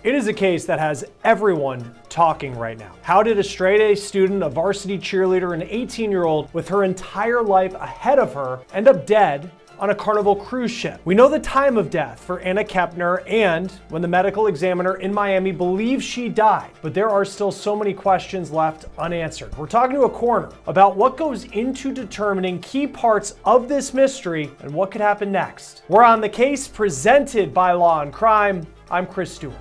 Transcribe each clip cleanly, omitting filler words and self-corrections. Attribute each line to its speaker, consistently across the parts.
Speaker 1: It is a case that has everyone talking right now. How did a straight-A student, a varsity cheerleader, an 18-year-old with her entire life ahead of her end up dead on a Carnival cruise ship? We know the time of death for Anna Kepner and when the medical examiner in Miami believes she died, but there are still so many questions left unanswered. We're talking to a coroner about what goes into determining key parts of this mystery and what could happen next. We're on The Case, presented by Law&Crime. I'm Chris Stewart.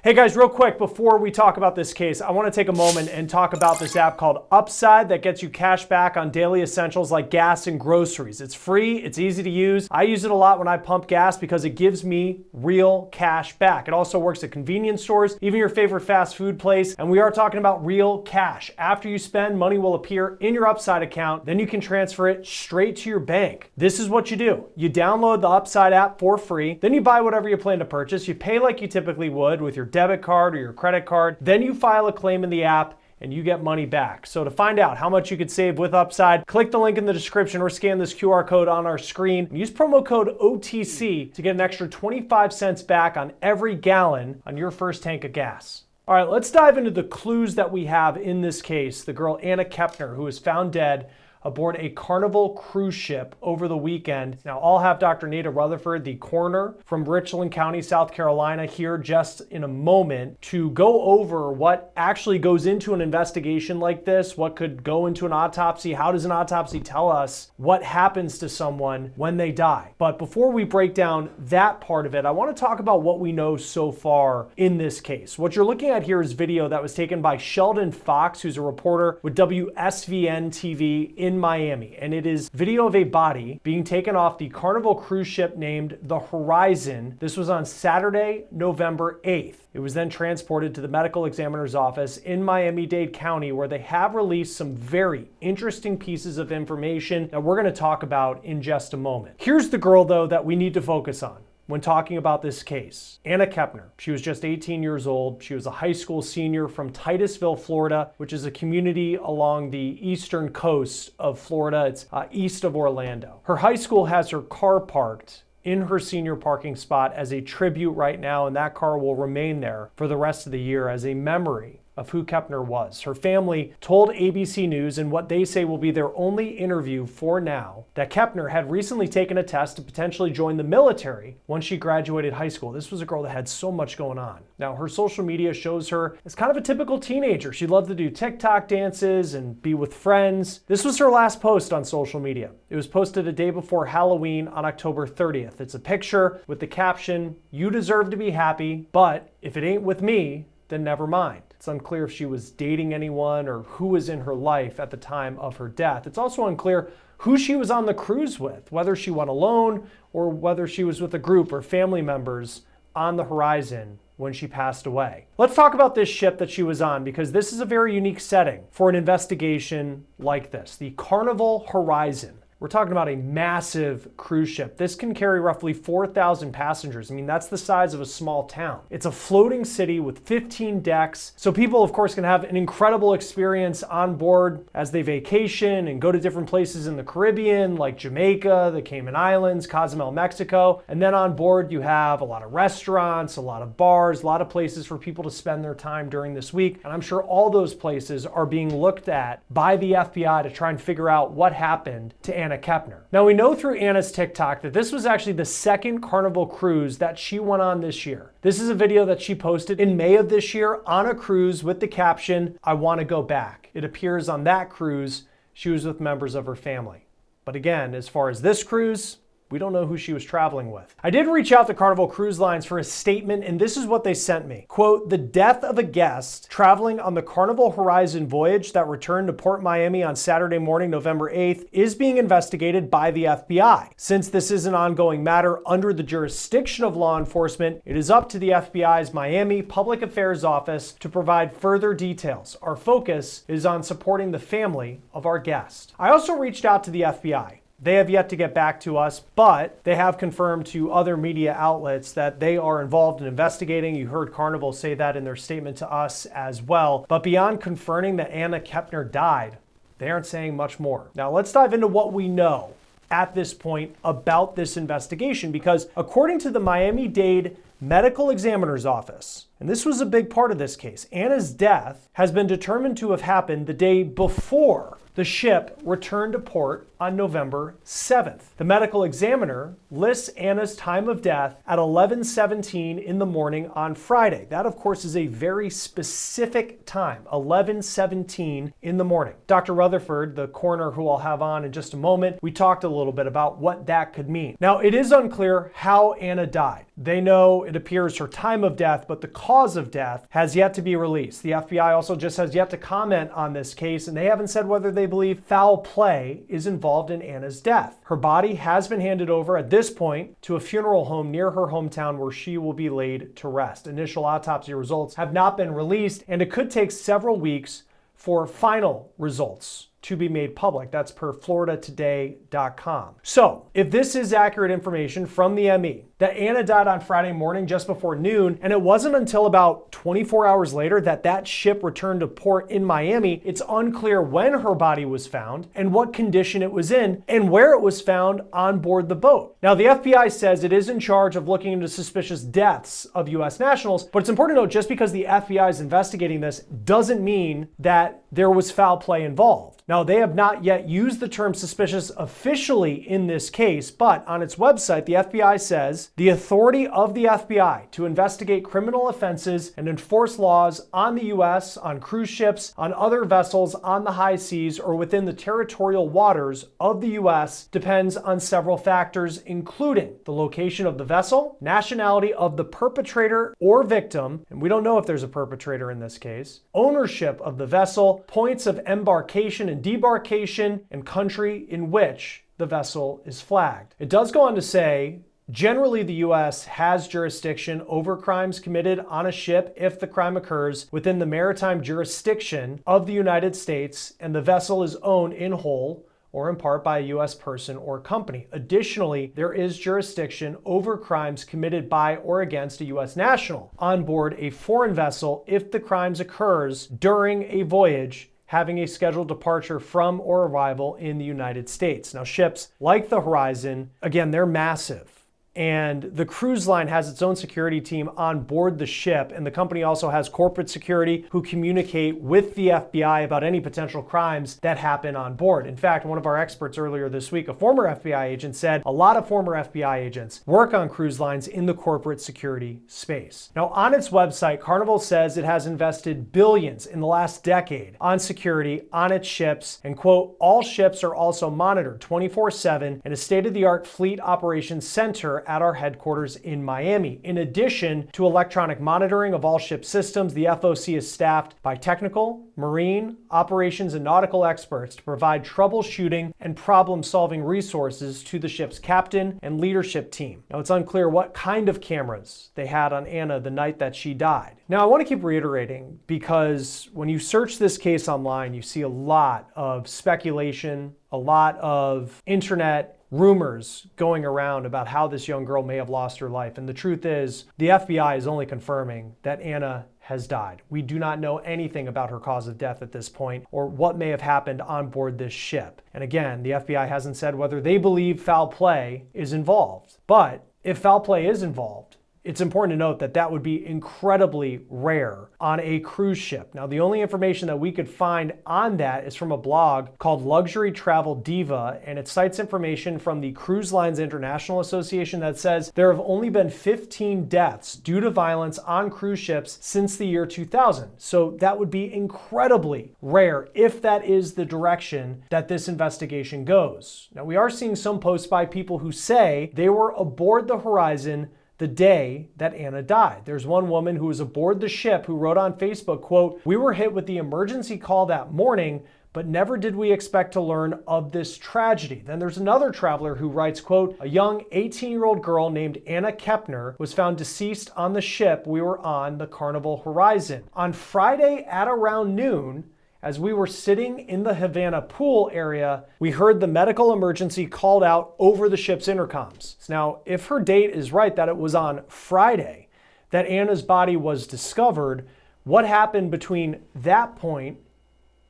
Speaker 1: Hey guys, real quick, before we talk about this case, I want to take a moment and talk about this app called Upside that gets you cash back on daily essentials like gas and groceries. It's free, it's easy to use. I use it a lot when I pump gas because it gives me real cash back. It also works at convenience stores, even your favorite fast food place, and we are talking about real cash. After you spend, money will appear in your Upside account, then you can transfer it straight to your bank. This is what you do. You download the Upside app for free, then you buy whatever you plan to purchase. You pay like you typically would with your debit card or your credit card. Then you file a claim in the app and you get money back. So to find out how much you could save with Upside, click the link in the description or scan this QR code on our screen. Use promo code OTC to get an extra 25 cents back on every gallon on your first tank of gas. All right, let's dive into the clues that we have in this case. The girl Anna Kepner, who was found dead aboard a Carnival cruise ship over the weekend. Now, I'll have Dr. Nita Rutherford, the coroner from Richland County, South Carolina, here just in a moment to go over what actually goes into an investigation like this, what could go into an autopsy, how does an autopsy tell us what happens to someone when they die. But before we break down that part of it, I want to talk about what we know so far in this case. What you're looking at here is video that was taken by Sheldon Fox, who's a reporter with WSVN TV in Miami, and it is video of a body being taken off the Carnival cruise ship named the Horizon. This was on Saturday, November 8th. It was then transported to the medical examiner's office in Miami-Dade County, where they have released some very interesting pieces of information that we're going to talk about in just a moment. Here's the girl, though, that we need to focus on when talking about this case. Anna Kepner. She was just 18 years old. She was a high school senior from Titusville, Florida, which is a community along the eastern coast of Florida. It's east of Orlando. Her high school has her car parked in her senior parking spot as a tribute right now, and that car will remain there for the rest of the year as a memory of who Kepner was. Her family told ABC News in what they say will be their only interview for now that Kepner had recently taken a test to potentially join the military once she graduated high school. This was a girl that had so much going on. Now, her social media shows her as kind of a typical teenager. She loved to do TikTok dances and be with friends. This was her last post on social media. It was posted a day before Halloween on October 30th. It's a picture with the caption, "You deserve to be happy, but if it ain't with me, then never mind." It's unclear if she was dating anyone or who was in her life at the time of her death. It's also unclear who she was on the cruise with, whether she went alone or whether she was with a group or family members on the Horizon when she passed away. Let's talk about this ship that she was on, because this is a very unique setting for an investigation like this. The Carnival Horizon. We're talking about a massive cruise ship. This can carry roughly 4,000 passengers. I mean, that's the size of a small town. It's a floating city with 15 decks. So people, of course, can have an incredible experience on board as they vacation and go to different places in the Caribbean, like Jamaica, the Cayman Islands, Cozumel, Mexico. And then on board, you have a lot of restaurants, a lot of bars, a lot of places for people to spend their time during this week. And I'm sure all those places are being looked at by the FBI to try and figure out what happened to Anna Kepner. Now, we know through Anna's TikTok that this was actually the second Carnival cruise that she went on this year. This is a video that she posted in May of this year on a cruise with the caption, "I want to go back." It appears on that cruise she was with members of her family. But again, as far as this cruise, we don't know who she was traveling with. I did reach out to Carnival Cruise Lines for a statement, and this is what they sent me. Quote, "The death of a guest traveling on the Carnival Horizon voyage that returned to Port Miami on Saturday morning, November 8th, is being investigated by the FBI. Since this is an ongoing matter under the jurisdiction of law enforcement, it is up to the FBI's Miami Public Affairs Office to provide further details. Our focus is on supporting the family of our guest." I also reached out to the FBI. They have yet to get back to us, but they have confirmed to other media outlets that they are involved in investigating. You heard Carnival say that in their statement to us as well. But beyond confirming that Anna Kepner died, they aren't saying much more. Now let's dive into what we know at this point about this investigation, because according to the Miami-Dade Medical Examiner's Office, and this was a big part of this case, Anna's death has been determined to have happened the day before the ship returned to port on November 7th. The medical examiner lists Anna's time of death at 11:17 in the morning on Friday. That, of course, is a very specific time, 11:17 in the morning. Dr. Rutherford, the coroner who I'll have on in just a moment, we talked a little bit about what that could mean. Now, it is unclear how Anna died. They know, it appears, her time of death, but the cause of death has yet to be released. The FBI also just has yet to comment on this case, and they haven't said whether they believe foul play is involved in Anna's death. Her body has been handed over at this point to a funeral home near her hometown where she will be laid to rest. Initial autopsy results have not been released, and it could take several weeks for final results to be made public. That's per FloridaToday.com. So, if this is accurate information from the ME, that Anna died on Friday morning just before noon, and it wasn't until about 24 hours later that that ship returned to port in Miami, it's unclear when her body was found and what condition it was in and where it was found on board the boat. Now, the FBI says it is in charge of looking into suspicious deaths of U.S. nationals, but it's important to note just because the FBI is investigating this doesn't mean that there was foul play involved. Now, they have not yet used the term suspicious officially in this case, but on its website, the FBI says the authority of the FBI to investigate criminal offenses and enforce laws on the U.S., on cruise ships, on other vessels on the high seas, or within the territorial waters of the U.S. depends on several factors, including the location of the vessel, nationality of the perpetrator or victim, and we don't know if there's a perpetrator in this case, ownership of the vessel, points of embarkation and debarkation, and country in which the vessel is flagged. It does go on to say, generally the U.S. has jurisdiction over crimes committed on a ship if the crime occurs within the maritime jurisdiction of the United States and the vessel is owned in whole or in part by a U.S. person or company. Additionally, there is jurisdiction over crimes committed by or against a U.S. national on board a foreign vessel if the crimes occurs during a voyage having a scheduled departure from or arrival in the United States. Now, ships like the Horizon, again, they're massive. And the cruise line has its own security team on board the ship, and the company also has corporate security who communicate with the FBI about any potential crimes that happen on board. In fact, one of our experts earlier this week, a former FBI agent, said a lot of former FBI agents work on cruise lines in the corporate security space. Now, on its website, Carnival says it has invested billions in the last decade on security on its ships, and quote, all ships are also monitored 24/7 in a state-of-the-art fleet operations center at our headquarters in Miami. In addition to electronic monitoring of all ship systems, the FOC is staffed by technical, marine, operations, and nautical experts to provide troubleshooting and problem-solving resources to the ship's captain and leadership team. Now, it's unclear what kind of cameras they had on Anna the night that she died. Now, I want to keep reiterating because when you search this case online, you see a lot of speculation, a lot of internet rumors going around about how this young girl may have lost her life. And the truth is, the FBI is only confirming that Anna has died. We do not know anything about her cause of death at this point or what may have happened on board this ship. And again, the FBI hasn't said whether they believe foul play is involved. But if foul play is involved, it's important to note that that would be incredibly rare on a cruise ship. Now, the only information that we could find on that is from a blog called Luxury Travel Diva, and it cites information from the Cruise Lines International Association that says there have only been 15 deaths due to violence on cruise ships since the year 2000. So that would be incredibly rare if that is the direction that this investigation goes. Now, we are seeing some posts by people who say they were aboard the Horizon the day that Anna died. There's one woman who was aboard the ship who wrote on Facebook, quote, "We were hit with the emergency call that morning, but never did we expect to learn of this tragedy." Then there's another traveler who writes, quote, "A young 18-year-old girl named Anna Kepner was found deceased on the ship we were on, the Carnival Horizon. On Friday at around noon, as we were sitting in the Havana pool area, we heard the medical emergency called out over the ship's intercoms." Now, if her date is right, that it was on Friday that Anna's body was discovered, what happened between that point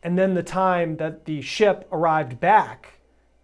Speaker 1: and then the time that the ship arrived back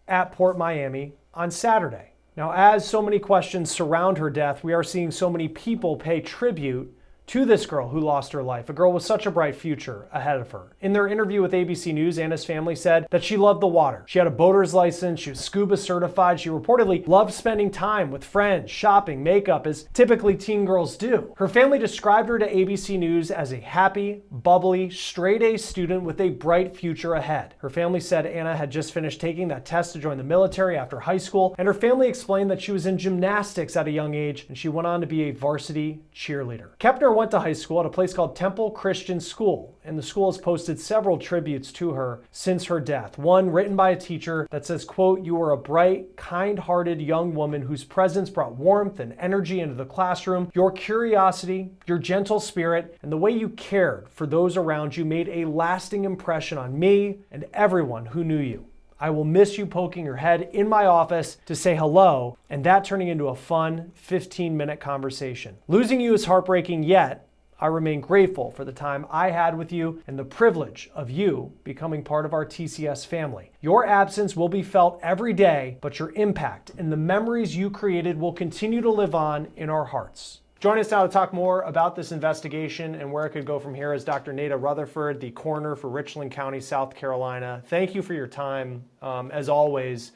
Speaker 1: at Port Miami on Saturday. Now, as so many questions surround her death, we are seeing so many people pay tribute to this girl who lost her life, a girl with such a bright future ahead of her. In their interview with ABC News, Anna's family said that she loved the water. She had a boater's license, she was scuba certified, she reportedly loved spending time with friends, shopping, makeup, as typically teen girls do. Her family described her to ABC News as a happy, bubbly, straight-A student with a bright future ahead. Her family said Anna had just finished taking that test to join the military after high school, and her family explained that she was in gymnastics at a young age, and she went on to be a varsity cheerleader. Kepner went to high school at a place called Temple Christian School, and the school has posted several tributes to her since her death. One written by a teacher that says, quote, "You were a bright, kind-hearted young woman whose presence brought warmth and energy into the classroom. Your curiosity, your gentle spirit, and the way you cared for those around you made a lasting impression on me and everyone who knew you. I will miss you poking your head in my office to say hello, and that turning into a fun 15-minute conversation. Losing you is heartbreaking, yet I remain grateful for the time I had with you and the privilege of you becoming part of our TCS family. Your absence will be felt every day, but your impact and the memories you created will continue to live on in our hearts." Joining us now to talk more about this investigation and where it could go from here is Dr. Nada Rutherford, the coroner for Richland County, South Carolina. Thank you for your time, as always,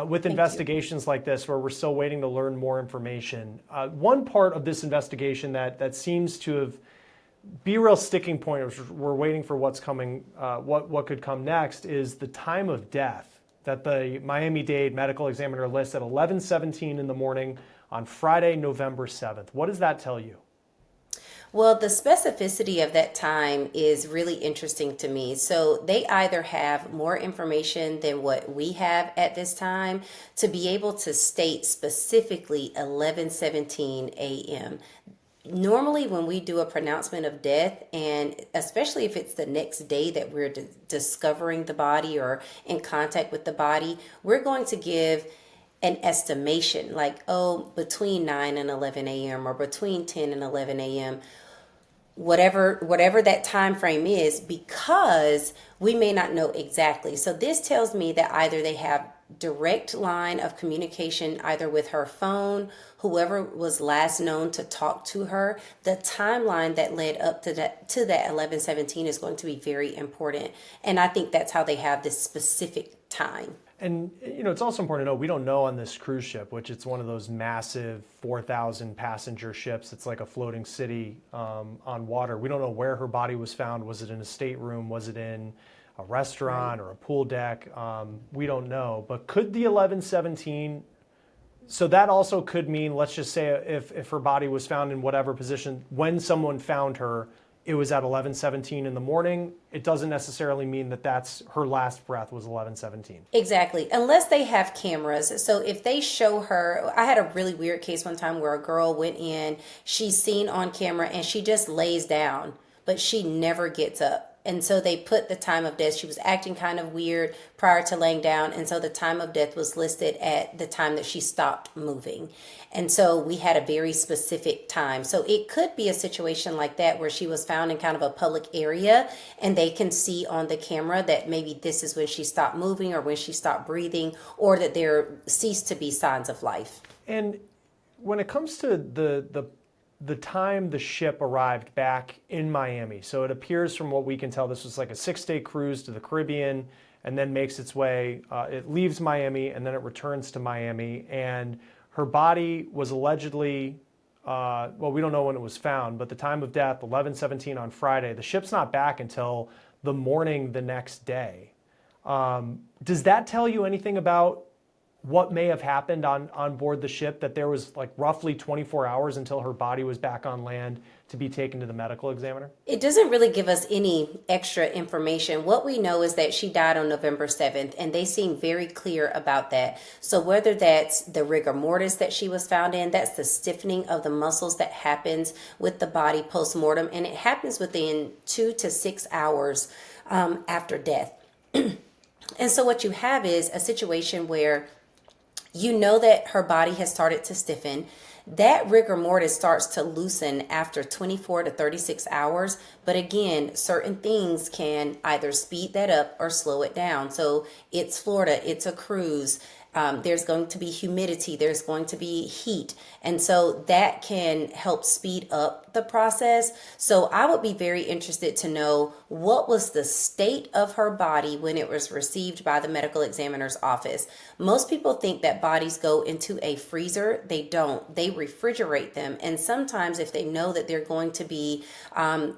Speaker 1: with investigations like this where we're still waiting to learn more information. One part of this investigation that seems to have be a real sticking point, which we're waiting for what's coming, what could come next, is the time of death that the Miami-Dade medical examiner lists at 11:17 in the morning on Friday, November 7th. What does that tell you?
Speaker 2: Well, the specificity of that time is really interesting to me. So they either have more information than what we have at this time to be able to state specifically 11:17 a.m. Normally, when we do a pronouncement of death, and especially if it's the next day that we're discovering the body or in contact with the body, we're going to give an estimation like, oh, between 9 and 11 a.m. or between 10 and 11 a.m., whatever that time frame is, because we may not know exactly. So this tells me that either they have direct line of communication either with her phone, whoever was last known to talk to her. The timeline that led up to that 11:17 is going to be very important, and I think that's how they have this specific time.
Speaker 1: And, you know, it's also important to know we don't know on this cruise ship, which it's one of those massive 4,000 passenger ships. It's like a floating city on water. We don't know where her body was found. Was it in a stateroom? Was it in a restaurant or a pool deck? We don't know. But could the 11:17, so that also could mean, let's just say if her body was found in whatever position, when someone found her, it was at 11:17 in the morning. It doesn't necessarily mean that that's her last breath was 11:17.
Speaker 2: Exactly, unless they have cameras. So if they show her, I had a really weird case one time where a girl went in, she's seen on camera and she just lays down, but she never gets up. And so they put the time of death. She was acting kind of weird prior to laying down. And so the time of death was listed at the time that she stopped moving. And so we had a very specific time. So it could be a situation like that where she was found in kind of a public area and they can see on the camera that maybe this is when she stopped moving or when she stopped breathing, or that there ceased to be signs of life.
Speaker 1: And when it comes to the time the ship arrived back in Miami, so it appears from what we can tell, this was like a 6-day cruise to the Caribbean and then makes its way, it leaves Miami and then it returns to Miami, and her body was allegedly, well, we don't know when it was found, but the time of death, 11:17 on Friday. The ship's not back until the morning the next day. Does that tell you anything about what may have happened on board the ship, that there was like roughly 24 hours until her body was back on land to be taken to the medical examiner?
Speaker 2: It doesn't really give us any extra information. What we know is that she died on November 7th, and they seem very clear about that. So whether that's the rigor mortis that she was found in, that's the stiffening of the muscles that happens with the body post-mortem, and it happens within 2 to 6 hours after death. And so what you have is a situation where you know that her body has started to stiffen. That rigor mortis starts to loosen after 24 to 36 hours. But again, certain things can either speed that up or slow it down. So it's Florida, it's a cruise. There's going to be humidity, there's going to be heat. And so that can help speed up the process. So I would be very interested to know what was the state of her body when it was received by the medical examiner's office. Most people think that bodies go into a freezer. They don't. They refrigerate them. And sometimes if they know that they're going to be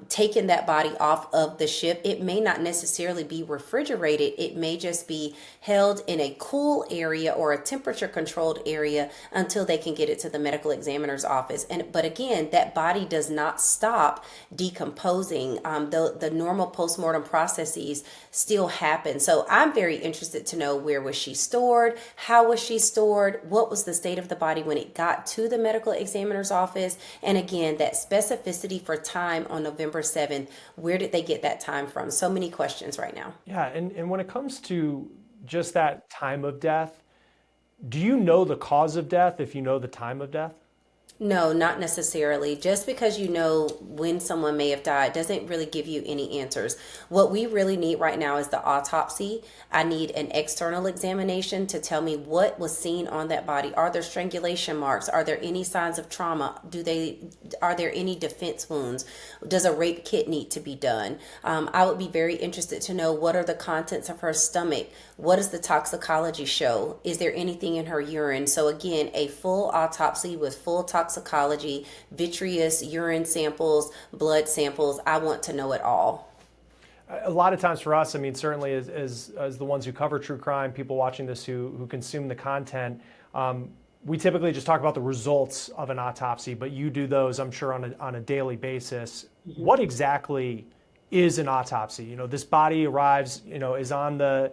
Speaker 2: taking that body off of the ship, it may not necessarily be refrigerated. It may just be held in a cool area or a temperature controlled area until they can get it to the medical examiner's office. But again, that body does not stop decomposing. The normal postmortem processes still happen. So I'm very interested to know, where was she stored? How was she stored? What was the state of the body when it got to the medical examiner's office? And again, that specificity for time on November 7th, where did they get that time from? So many questions right now.
Speaker 1: Yeah, and when it comes to just that time of death, do you know the cause of death if you know the time of death?
Speaker 2: No, not necessarily. Just because you know when someone may have died doesn't really give you any answers. What we really need right now is the autopsy. I need an external examination to tell me what was seen on that body. Are there strangulation marks? Are there any signs of trauma? Are there any defense wounds? Does a rape kit need to be done? I would be very interested to know, what are the contents of her stomach? What does the toxicology show? Is there anything in her urine? So again, a full autopsy with full toxicology, vitreous, urine samples, blood samples. I want to know it all.
Speaker 1: A lot of times for us, I mean, certainly as the ones who cover true crime, people watching this who consume the content, we typically just talk about the results of an autopsy, but you do those, I'm sure, on a daily basis. Mm-hmm. What exactly is an autopsy? You know, this body arrives, you know, is on the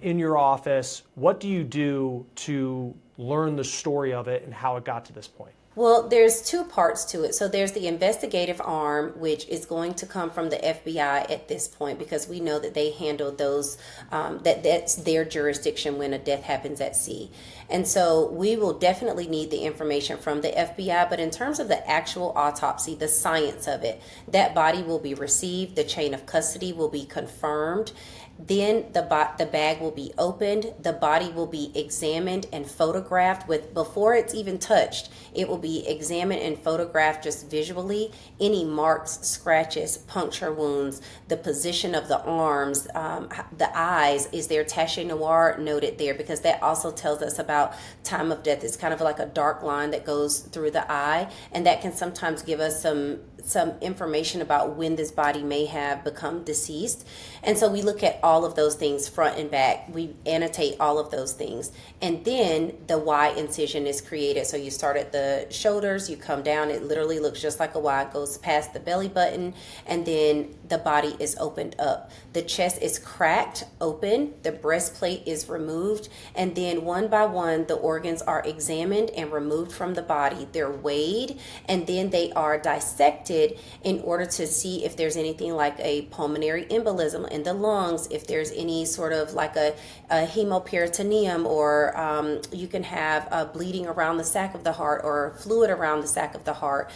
Speaker 1: in your office. What do you do to learn the story of it and how it got to this point?
Speaker 2: Well, there's two parts to it. So there's the investigative arm, which is going to come from the FBI at this point, because we know that they handle those, that's their jurisdiction when a death happens at sea. And so we will definitely need the information from the FBI. But in terms of the actual autopsy, the science of it, that body will be received, the chain of custody will be confirmed. Then the bag will be opened, the body will be examined and photographed before it's even touched. It will be examined and photographed just visually. Any marks, scratches, puncture wounds, the position of the arms, the eyes, is there tache noir noted there? Because that also tells us about time of death. It's kind of like a dark line that goes through the eye, and that can sometimes give us some information about when this body may have become deceased. And so we look at all of those things front and back. We annotate all of those things. And then the Y incision is created. So you start at the shoulders, you come down, it literally looks just like a Y, it goes past the belly button, and then the body is opened up. The chest is cracked open, the breastplate is removed, and then one by one the organs are examined and removed from the body. They're weighed, and then they are dissected in order to see if there's anything like a pulmonary embolism in the lungs, if there's any sort of like a hemoperitoneum, or you can have a bleeding around the sac of the heart or fluid around the sac of the heart.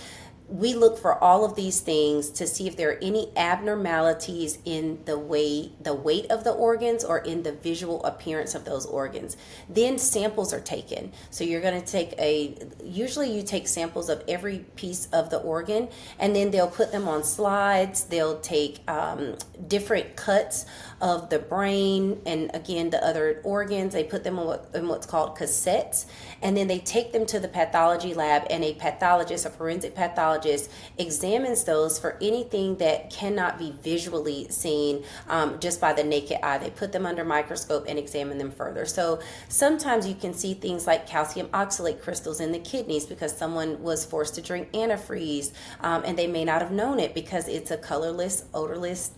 Speaker 2: We look for all of these things to see if there are any abnormalities in the weight of the organs or in the visual appearance of those organs. Then samples are taken. So you're going to usually you take samples of every piece of the organ, and then they'll put them on slides. They'll take different cuts of the brain and again the other organs. They put them in what's called cassettes, and then they take them to the pathology lab, and a forensic pathologist examines those for anything that cannot be visually seen just by the naked eye. They put them under microscope and examine them further. So sometimes you can see things like calcium oxalate crystals in the kidneys because someone was forced to drink antifreeze, and they may not have known it because it's a colorless, odorless,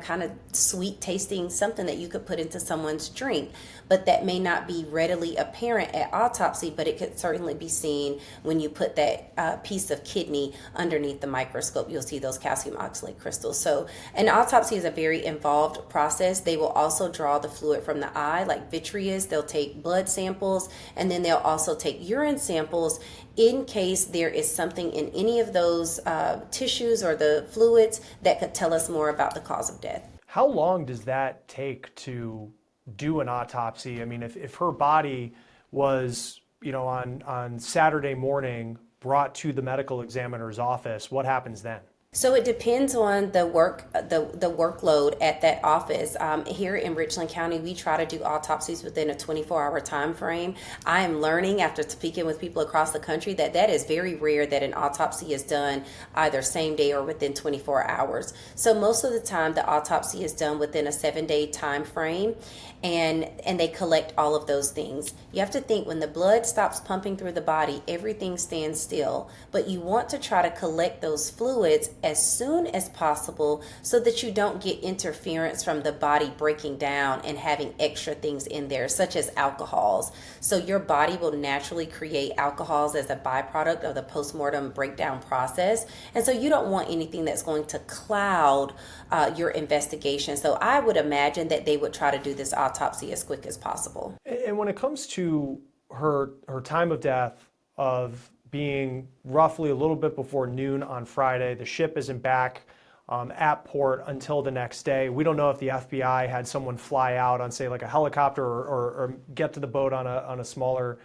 Speaker 2: kind of sweet tasting something that you could put into someone's drink, but that may not be readily apparent at autopsy, but it could certainly be seen when you put that piece of kidney underneath the microscope. You'll see those calcium oxalate crystals. So an autopsy is a very involved process. They will also draw the fluid from the eye, like vitreous. They'll take blood samples, and then they'll also take urine samples in case there is something in any of those tissues or the fluids that could tell us more about the cause of death.
Speaker 1: How long does that take to do an autopsy? I mean, if her body was, on Saturday morning brought to the medical examiner's office, what happens then?
Speaker 2: So it depends on the workload at that office. Here in Richland County, we try to do autopsies within a 24-hour time frame. I am learning after speaking with people across the country that is very rare that an autopsy is done either same day or within 24 hours. So most of the time, the autopsy is done within a 7-day time frame, and they collect all of those things. You have to think, when the blood stops pumping through the body, everything stands still. But you want to try to collect those fluids as soon as possible so that you don't get interference from the body breaking down and having extra things in there, such as alcohols. So your body will naturally create alcohols as a byproduct of the postmortem breakdown process. And so you don't want anything that's going to cloud your investigation. So I would imagine that they would try to do this autopsy as quick as possible.
Speaker 1: And when it comes to her time of death of being roughly a little bit before noon on Friday, the ship isn't back at port until the next day. We don't know if the FBI had someone fly out on, say, like a helicopter or get to the boat on a smaller,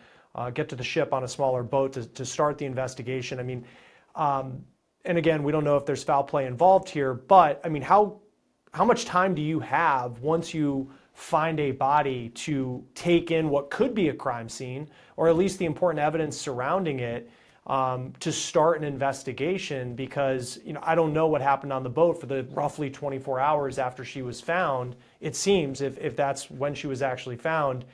Speaker 1: get to the ship on a smaller boat to start the investigation. I mean, and again, we don't know if there's foul play involved here, but I mean, how much time do you have once you find a body to take in what could be a crime scene, or at least the important evidence surrounding it, to start an investigation? Because I don't know what happened on the boat for the roughly 24 hours after she was found. It seems, if that's when she was actually found,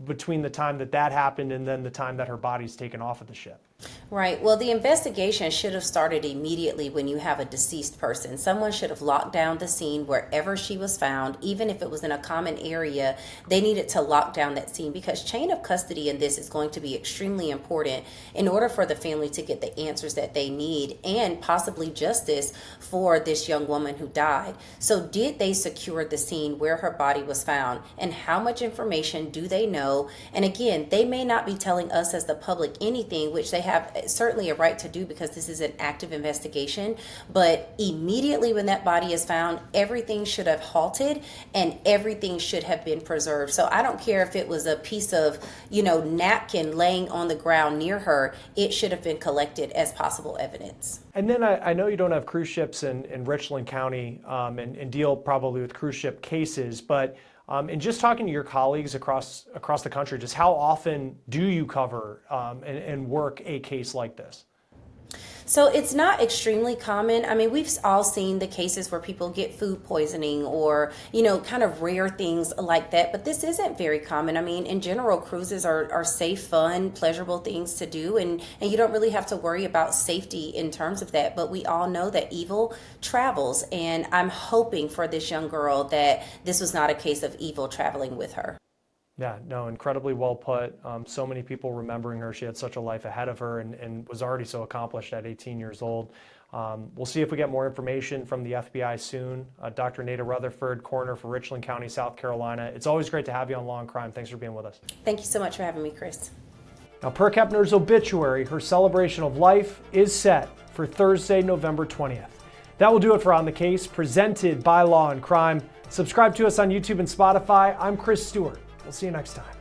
Speaker 1: between the time that happened and then the time that her body's taken off of the ship.
Speaker 2: Right. Well, the investigation should have started immediately when you have a deceased person. Someone should have locked down the scene wherever she was found. Even if it was in a common area, they needed to lock down that scene, because chain of custody in this is going to be extremely important in order for the family to get the answers that they need and possibly justice for this young woman who died. So did they secure the scene where her body was found, and how much information do they know? And again, they may not be telling us as the public anything, which they have certainly a right to do because this is an active investigation. But immediately when that body is found, everything should have halted and everything should have been preserved. So I don't care if it was a piece of, napkin laying on the ground near her, it should have been collected as possible evidence.
Speaker 1: And then I know you don't have cruise ships in Richland County and deal probably with cruise ship cases, but and just talking to your colleagues across the country, just how often do you cover and work a case like this?
Speaker 2: So it's not extremely common. I mean, we've all seen the cases where people get food poisoning or, kind of rare things like that. But this isn't very common. I mean, in general, cruises are safe, fun, pleasurable things to do. And you don't really have to worry about safety in terms of that. But we all know that evil travels. And I'm hoping for this young girl that this was not a case of evil traveling with her.
Speaker 1: Yeah, no, incredibly well put. So many people remembering her. She had such a life ahead of her and was already so accomplished at 18 years old. We'll see if we get more information from the FBI soon. Dr. Nada Rutherford, coroner for Richland County, South Carolina. It's always great to have you on Law and Crime. Thanks for being with us.
Speaker 2: Thank you so much for having me, Chris.
Speaker 1: Now, per Kepner's obituary, her celebration of life is set for Thursday, November 20th. That will do it for On the Case, presented by Law and Crime. Subscribe to us on YouTube and Spotify. I'm Chris Stewart. We'll see you next time.